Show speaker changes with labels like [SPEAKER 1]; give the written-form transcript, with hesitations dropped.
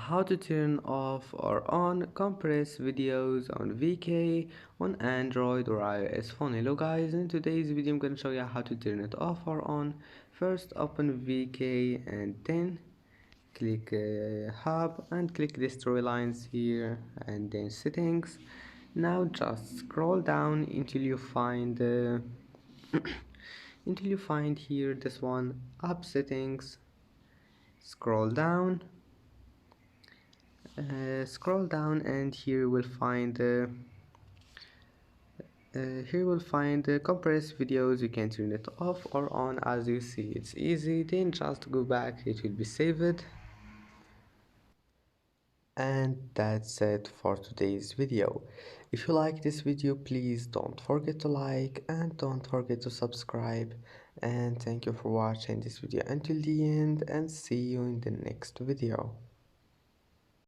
[SPEAKER 1] how to turn off or on compress videos on VK on Android or iOS phone. Hello guys, in today's video I'm gonna show you how to turn it off or on. First open VK and then click hub and click the storylines here and then settings. Now just scroll down until you find until you find here this one, app settings. Scroll down and here you will find compressed videos. You can turn it off or on as you see. It's easy, then just go back, it will be saved. And that's it for today's video. If you like this video, please don't forget to like and don't forget to subscribe. And thank you for watching this video until the end, and see you in the next video.